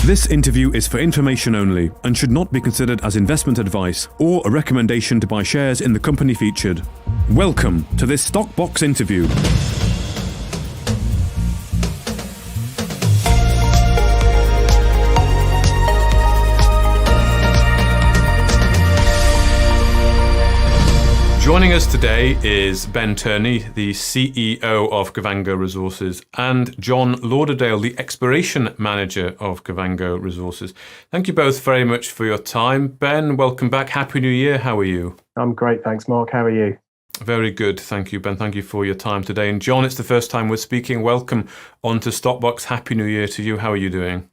This interview is for information only and should not be considered as investment advice or a recommendation to buy shares in the company featured. Welcome to this Stockbox interview. Joining us today is Ben Turney, the CEO of Kavango Resources, and John Lauderdale, the Exploration Manager of Kavango Resources. Thank you both very much for your time. Ben, welcome back. Happy New Year. How are you? I'm great, thanks, Mark. How are you? Very good. Thank you, Ben. Thank you for your time today. And John, it's the first time we're speaking. Welcome onto Stockbox. Happy New Year to you. How are you doing?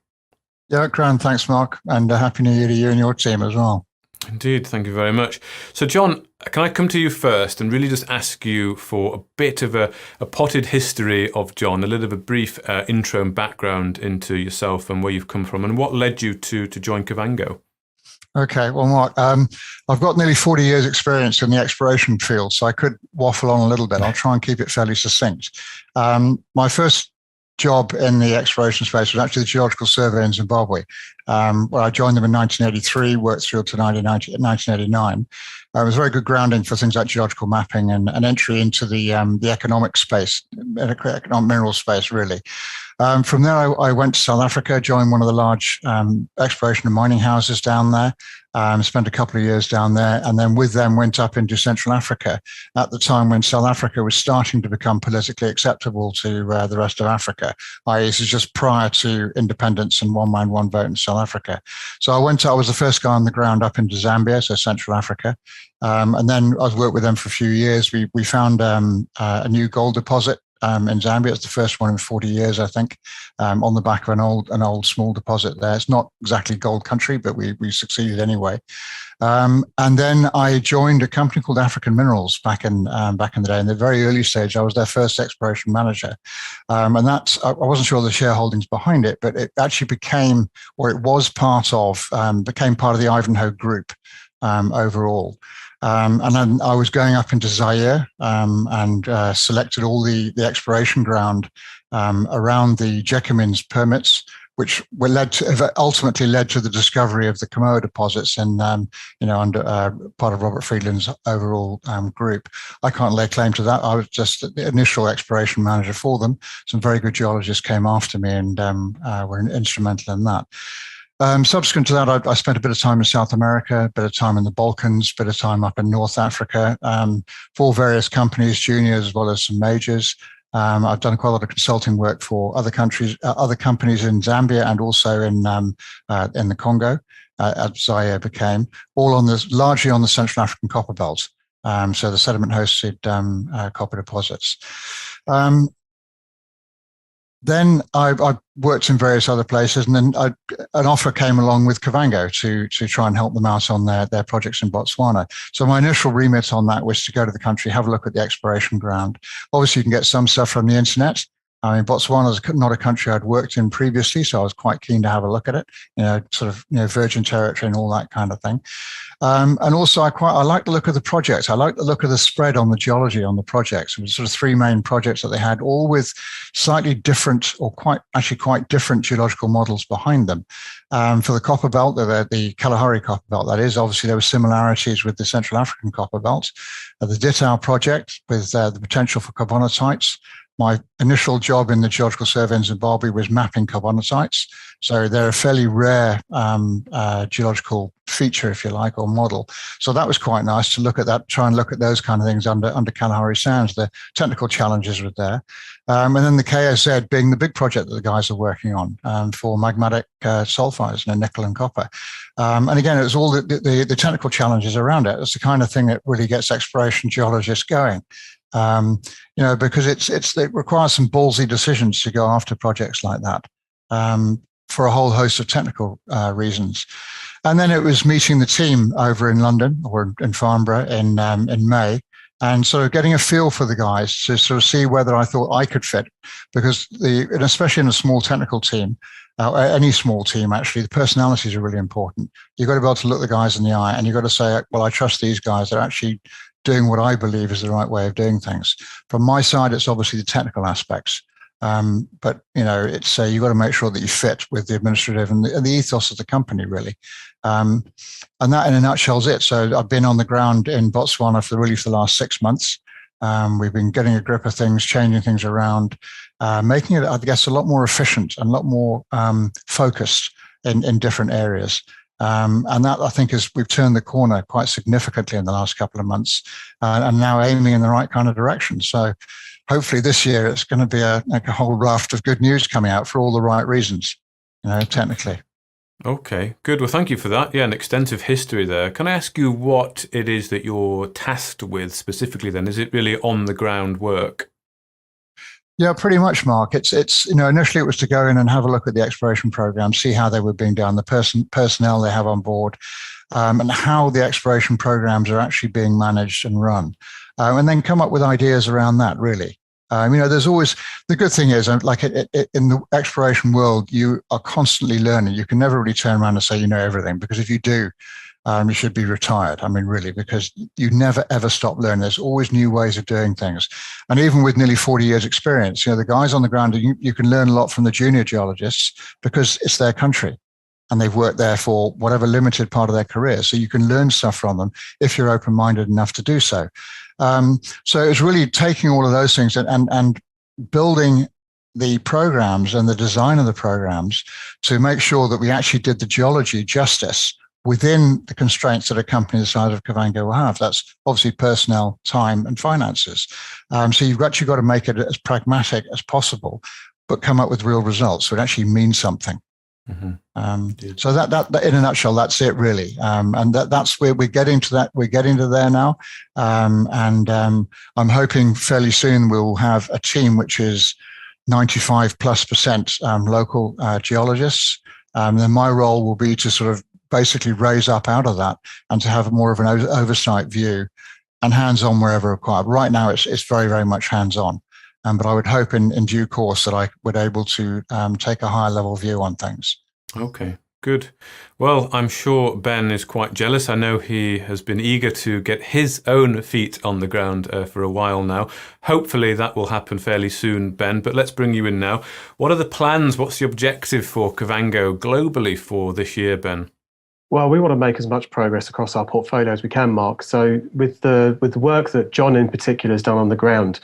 Yeah, grand. Thanks, Mark. And Happy New Year to you and your team as well. Indeed. Thank you very much. So, John, can I come to you first and really just ask you for a bit of a potted history of John, a little bit of a brief intro and background into yourself and where you've come from and what led you to join Kavango? Okay. Well, Mark, I've got nearly 40 years experience in the exploration field, so I could waffle on a little bit. I'll try and keep it fairly succinct. My first job in the exploration space was actually the Geological Survey in Zimbabwe, where I joined them in 1983, worked through to 1989. It was very good grounding for things like geological mapping and entry into the economic space, economic mineral space, really. From there, I went to South Africa, joined one of the large exploration and mining houses down there, spent a couple of years down there, and then with them went up into Central Africa at the time when South Africa was starting to become politically acceptable to the rest of Africa, i.e. this is just prior to independence and one man, one vote in South Africa. So I was the first guy on the ground up into Zambia, so Central Africa. And then I worked with them for a few years. We found a new gold deposit in Zambia. It's the first one in 40 years, I think, on the back of an old small deposit there. It's not exactly gold country, but we succeeded anyway. And then I joined a company called African Minerals back in the day. In the very early stage, I was their first exploration manager. And that's, I wasn't sure the shareholdings behind it, but it actually became part of the Ivanhoe Group overall. And then I was going up into Zaire and selected all the exploration ground around the Jacquemin's permits, which ultimately led to the discovery of the Kamoa deposits and under part of Robert Friedland's overall group. I can't lay claim to that. I was just the initial exploration manager for them. Some very good geologists came after me and were instrumental in that. Subsequent to that, I spent a bit of time in South America, a bit of time in the Balkans, a bit of time up in North Africa for various companies, juniors as well as some majors. I've done quite a lot of consulting work for other companies in Zambia and also in the Congo, as Zaire became, largely on the Central African copper belt. So the sediment-hosted copper deposits. Then I worked in various other places, and then an offer came along with Kavango to try and help them out on their projects in Botswana. So my initial remit on that was to go to the country, have a look at the exploration ground. Obviously, you can get some stuff from the internet. I mean, Botswana is not a country I'd worked in previously, so I was quite keen to have a look at it, virgin territory and all that kind of thing. And also, I like the look of the projects. I like the look of the spread on the geology on the projects. It was sort of three main projects that they had, all with slightly different or quite different geological models behind them. For the copper belt, the Kalahari copper belt, that is, obviously there were similarities with the Central African copper belt. The Ditau project with the potential for carbonatites. My initial job in the Geological Survey in Zimbabwe was mapping carbonatites. So they're a fairly rare geological feature, if you like, or model. So that was quite nice to look at that, try and look at those kind of things under Kalahari Sands. The technical challenges were there. And then the KSZ being the big project that the guys are working on for magmatic sulfides, nickel and copper. And again, it was all the technical challenges around it. It's the kind of thing that really gets exploration geologists going. Because it requires some ballsy decisions to go after projects like that for a whole host of technical reasons. And then it was meeting the team over in London or in Farnborough in May, and sort of getting a feel for the guys to sort of see whether I thought I could fit, because and especially in a small technical team, any small team, actually, the personalities are really important. You've got to be able to look the guys in the eye, and you've got to say, well, I trust these guys. They're actually doing what I believe is the right way of doing things. From my side, it's obviously the technical aspects. But it's you've got to make sure that you fit with the administrative and the ethos of the company, really. And that, in a nutshell, is it. So I've been on the ground in Botswana for the last 6 months. We've been getting a grip of things, changing things around, making it, I guess, a lot more efficient and a lot more focused in different areas. And that, I think, we've turned the corner quite significantly in the last couple of months, and now aiming in the right kind of direction. So hopefully this year it's going to be a whole raft of good news coming out for all the right reasons, technically. Okay, good. Well, thank you for that. Yeah, an extensive history there. Can I ask you what it is that you're tasked with specifically then? Is it really on the ground work? Yeah, pretty much, Mark. It's initially it was to go in and have a look at the exploration program, see how they were being done, the personnel they have on board, and how the exploration programs are actually being managed and run, and then come up with ideas around that, really. There's always, the good thing is, like in the exploration world, you are constantly learning. You can never really turn around and say you know everything, because if you do, you should be retired. Really, because you never, ever stop learning. There's always new ways of doing things. And even with nearly 40 years experience, the guys on the ground, you can learn a lot from the junior geologists because it's their country and they've worked there for whatever limited part of their career. So you can learn stuff from them if you're open-minded enough to do so. So it's really taking all of those things and building the programs and the design of the programs to make sure that we actually did the geology justice within the constraints that a company the size of Kavango will have. That's obviously personnel, time, and finances. So you've actually got to make it as pragmatic as possible, but come up with real results. So it actually means something. Mm-hmm. So that in a nutshell, that's it really. And that's where we're getting to that. We're getting to there now. And I'm hoping fairly soon we'll have a team which is 95+% local geologists. Then my role will be to sort of basically raise up out of that and to have more of an oversight view and hands-on wherever required. Right now, it's very, very much hands-on. But I would hope in due course that I would able to take a higher level view on things. Okay, good. Well, I'm sure Ben is quite jealous. I know he has been eager to get his own feet on the ground for a while now. Hopefully that will happen fairly soon, Ben. But let's bring you in now. What are the plans? What's the objective for Kavango globally for this year, Ben? Well, we want to make as much progress across our portfolio as we can, Mark. So with the work that John in particular has done on the ground,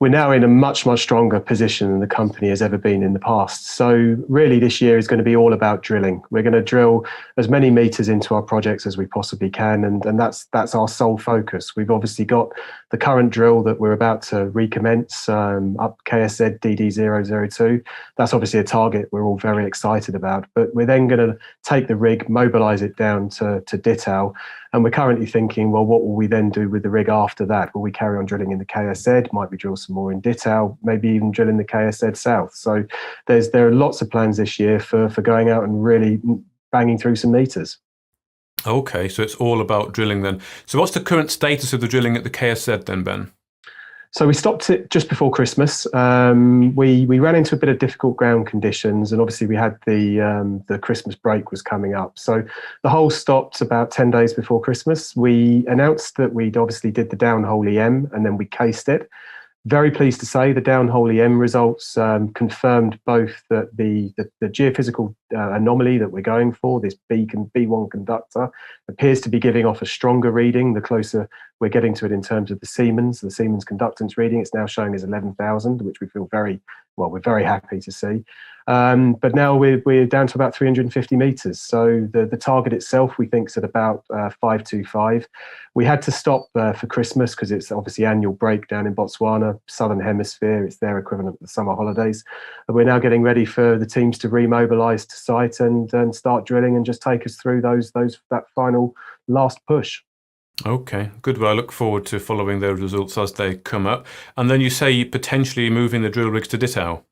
we're now in a much, much stronger position than the company has ever been in the past. So really this year is going to be all about drilling. We're going to drill as many meters into our projects as we possibly can. And that's our sole focus. We've obviously got the current drill that we're about to recommence up KSZ DD002. That's obviously a target we're all very excited about. But we're then going to take the rig, mobilize it down to Ditau. And we're currently thinking, well, what will we then do with the rig after that? Will we carry on drilling in the KSZ? Might we drill some more in Ditau? Maybe even drill in the KSZ South? So there are lots of plans this year for going out and really banging through some meters. Okay, so it's all about drilling then. So what's the current status of the drilling at the KSZ then, Ben? So we stopped it just before Christmas. We ran into a bit of difficult ground conditions, and obviously we had the Christmas break was coming up. So the hole stopped about 10 days before Christmas. We announced that we'd obviously did the downhole EM and then we cased it. Very pleased to say the downhole EM results confirmed both that the geophysical anomaly that we're going for, this B1 conductor, appears to be giving off a stronger reading the closer we're getting to it in terms of the Siemens conductance reading. It's now showing as 11,000, which we feel we're very happy to see. But now we're down to about 350 meters. So the target itself, we think, is at about 525. We had to stop for Christmas because it's obviously annual break down in Botswana, Southern Hemisphere. It's their equivalent of the summer holidays. And we're now getting ready for the teams to remobilize to site and start drilling and just take us through that final last push. Okay, good. Well, I look forward to following those results as they come up. And then you say potentially moving the drill rigs to Ditau.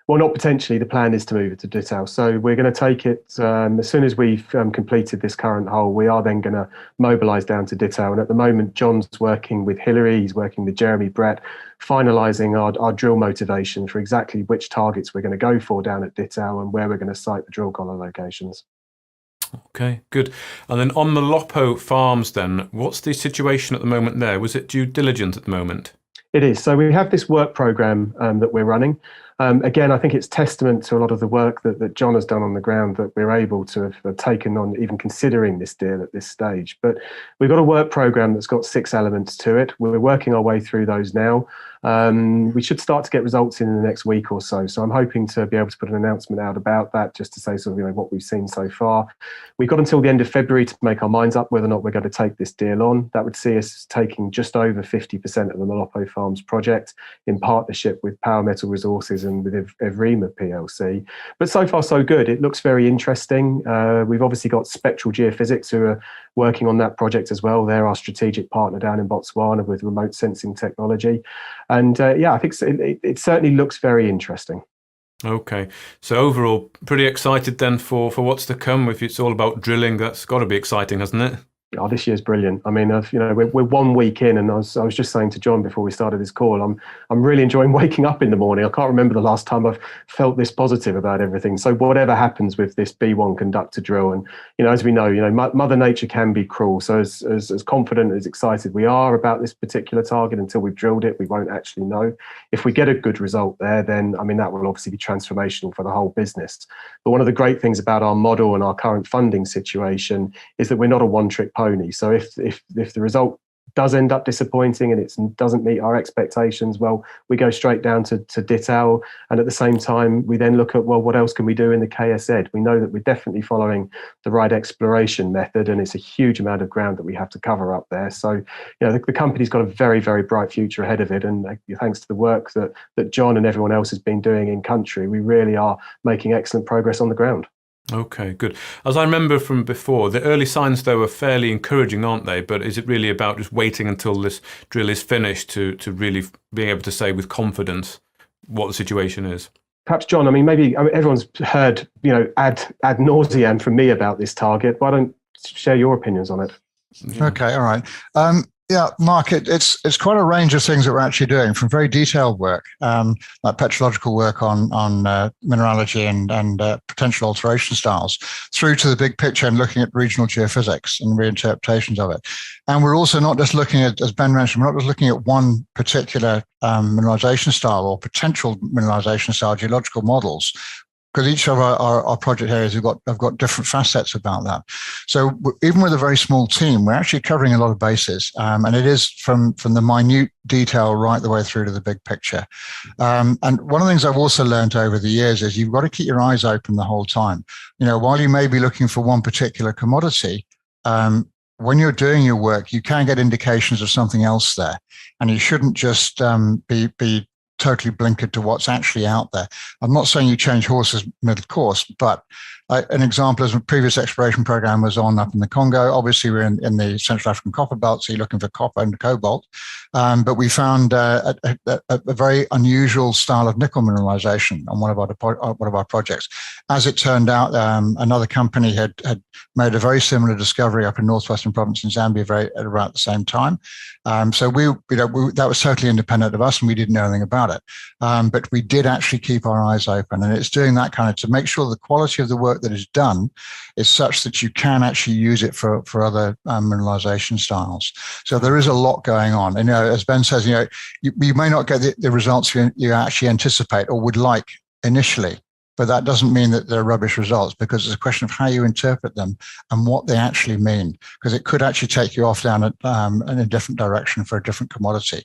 Well, not potentially. The plan is to move it to Ditau. So we're going to take it as soon as we've completed this current hole. We are then going to mobilise down to Ditau. And at the moment, John's working with Hillary. He's working with Jeremy Brett, finalising our drill motivation for exactly which targets we're going to go for down at Ditau and where we're going to site the drill collar locations. Okay, good. And then on the Lopo Farms then, what's the situation at the moment there? Was it due diligence at the moment? It is. So we have this work programme that we're running. Again, I think it's testament to a lot of the work that John has done on the ground that we're able to have taken on, even considering this deal at this stage. But we've got a work program that's got 6 elements to it. We're working our way through those now. We should start to get results in the next week or so. So I'm hoping to be able to put an announcement out about that, just to say sort of, what we've seen so far. We've got until the end of February to make our minds up whether or not we're going to take this deal on. That would see us taking just over 50% of the Malopo Farms project in partnership with Power Metal Resources and with Evrima PLC. But so far, so good. It looks very interesting. We've obviously got Spectral Geophysics, who are working on that project as well. They're our strategic partner down in Botswana with remote sensing technology. And I think it certainly looks very interesting. Okay, so overall, pretty excited then for what's to come. If it's all about drilling, that's got to be exciting, hasn't it? Oh, this year's brilliant. I mean, we're 1 week in, and I was just saying to John before we started this call, I'm really enjoying waking up in the morning. I can't remember the last time I've felt this positive about everything. So whatever happens with this B1 conductor drill, and as we know, Mother Nature can be cruel. So as confident, as excited we are about this particular target, until we've drilled it, we won't actually know. If we get a good result there, then that will obviously be transformational for the whole business. But one of the great things about our model and our current funding situation is that we're not a one-trick pony. So if the result does end up disappointing and it doesn't meet our expectations, well, we go straight down to Dittal, and at the same time we then look at, well, what else can we do in the KSZ? We know that we're definitely following the right exploration method, and it's a huge amount of ground that we have to cover up there. So the company's got a very, very bright future ahead of it, and thanks to the work that John and everyone else has been doing in country, we really are making excellent progress on the ground. Okay, good. As I remember from before, the early signs, though, are fairly encouraging, aren't they? But is it really about just waiting until this drill is finished to really being able to say with confidence what the situation is? Perhaps, John, maybe everyone's heard, ad nauseam from me about this target. Why don't you share your opinions on it? Yeah. Okay, all right. Mark, it's quite a range of things that we're actually doing, from very detailed work, like petrological work on mineralogy and potential alteration styles, through to the big picture and looking at regional geophysics and reinterpretations of it. And we're also not just looking at, as Ben mentioned, we're not just looking at one particular mineralization style or potential mineralization style geological models, because each of our project areas have got different facets about that. So even with a very small team, we're actually covering a lot of bases, and it is from the minute detail right the way through to the big picture. And one of the things I've also learned over the years is you've got to keep your eyes open the whole time. While you may be looking for one particular commodity, when you're doing your work, you can get indications of something else there, and you shouldn't just be totally blinkered to what's actually out there. I'm not saying you change horses mid-course, but an example is a previous exploration program was on up in the Congo. Obviously, we're in the Central African copper belt, so you're looking for copper and cobalt. But we found a very unusual style of nickel mineralization on one of our projects. As it turned out, another company had made a very similar discovery up in northwestern province in Zambia at around the same time. So that was totally independent of us, and we didn't know anything about it. But we did actually keep our eyes open, and it's doing that kind of to make sure the quality of the work that is done is such that you can actually use it for other mineralization styles. So there is a lot going on. And as Ben says, you may not get the results you actually anticipate or would like initially, but that doesn't mean that they're rubbish results, because it's a question of how you interpret them and what they actually mean, because it could actually take you off down in a different direction for a different commodity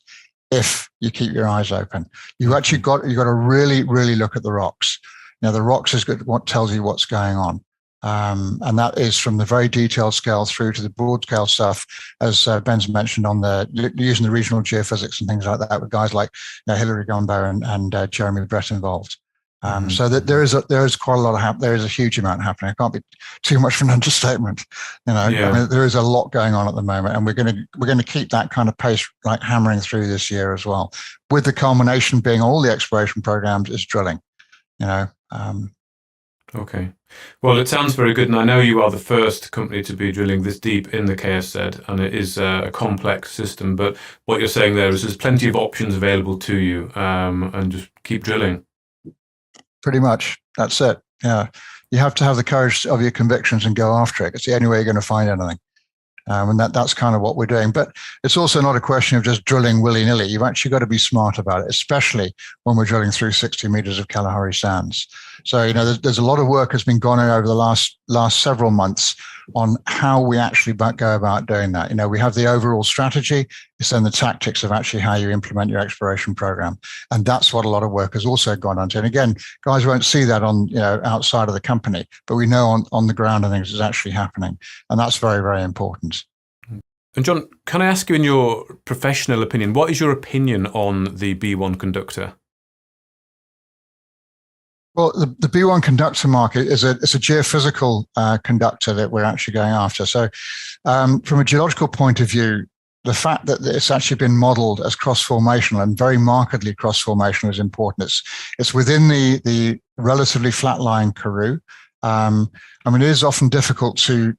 if you keep your eyes open. You've got to really, really look at the rocks. The rocks is what tells you what's going on. And that is from the very detailed scale through to the broad scale stuff, as Ben's mentioned, on using the regional geophysics and things like that, with guys like Hilary Gumbo and Jeremy Brett involved. So that there is quite a lot there is a huge amount happening. It can't be too much of an understatement. There is a lot going on at the moment, and we're going to keep that kind of pace like hammering through this year as well, with the culmination being all the exploration programs is drilling. Okay. Well, it sounds very good, and I know you are the first company to be drilling this deep in the KSZ, and it is a complex system. But what you're saying there is there's plenty of options available to you, and just keep drilling. Pretty much. That's it. Yeah. You have to have the courage of your convictions and go after it. It's the only way you're going to find anything. And that's kind of what we're doing. But it's also not a question of just drilling willy-nilly. You've actually got to be smart about it, especially when we're drilling through 60 meters of Kalahari sands. So, there's a lot of work has been gone in over the last several months on how we actually go about doing that. We have the overall strategy. It's then the tactics of actually how you implement your exploration program. And that's what a lot of work has also gone onto. And again, guys won't see that on, outside of the company, but we know on the ground and things is actually happening. And that's very, very important. And John, can I ask you, in your professional opinion, what is your opinion on the B1 conductor? Well, the B1 conductor market it's a geophysical conductor that we're actually going after. So from a geological point of view, the fact that it's actually been modeled as cross-formational and very markedly cross-formational is important. It's within the relatively flat-lying Karoo. It is often difficult to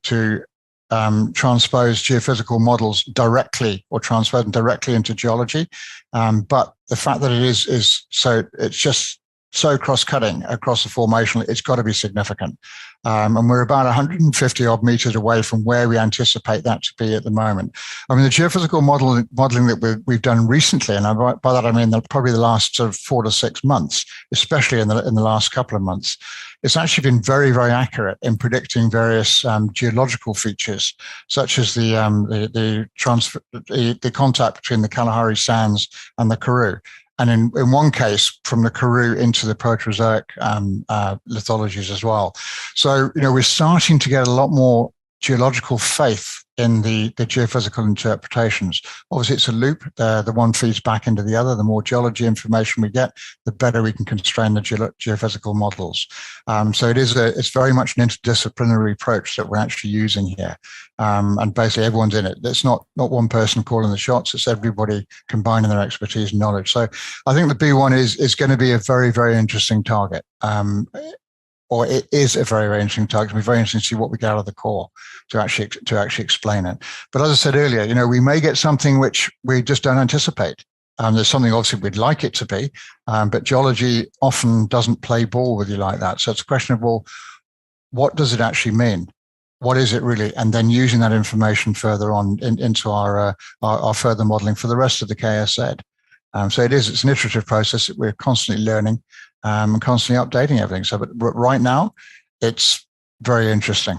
transpose geophysical models directly or transfer them directly into geology. But the fact that it is so, it's just so cross-cutting across the formation, it's got to be significant. And we're about 150 odd meters away from where we anticipate that to be at the moment. The geophysical modeling that we've done recently, and by that I mean probably the last sort of 4 to 6 months, especially in the last couple of months, it's actually been very, very accurate in predicting various geological features, such as the contact between the Kalahari sands and the Karoo. And in one case, from the Karoo into the Proterozoic lithologies as well. So, we're starting to get a lot more geological faith in the geophysical interpretations. Obviously, it's a loop. The one feeds back into the other. The more geology information we get, the better we can constrain the geophysical models. So it's very much an interdisciplinary approach that we're actually using here. And basically, everyone's in it. It's not one person calling the shots. It's everybody combining their expertise and knowledge. So I think the B1 is going to be a very, very interesting target. Or it is a very, very interesting target. It'll be very interesting to see what we get out of the core to actually explain it. But as I said earlier, we may get something which we just don't anticipate. There's something obviously we'd like it to be, but geology often doesn't play ball with you like that. So it's a question of, well, what does it actually mean? What is it really? And then using that information further on into our further modeling for the rest of the KSZ. So it's an iterative process that we're constantly learning and constantly updating everything. So, but right now, it's very interesting.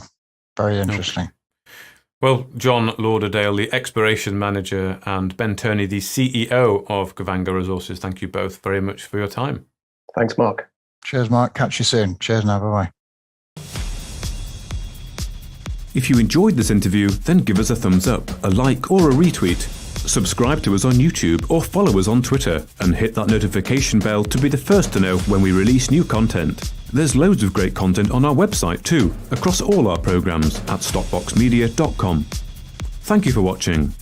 Very interesting. Okay. Well, John Lauderdale, the Exploration Manager, and Ben Turney, the CEO of Kavango Resources, thank you both very much for your time. Thanks, Mark. Cheers, Mark. Catch you soon. Cheers now. Bye-bye. If you enjoyed this interview, then give us a thumbs up, a like or a retweet. Subscribe to us on YouTube or follow us on Twitter and hit that notification bell to be the first to know when we release new content. There's loads of great content on our website too, across all our programs at stopboxmedia.com. Thank you for watching.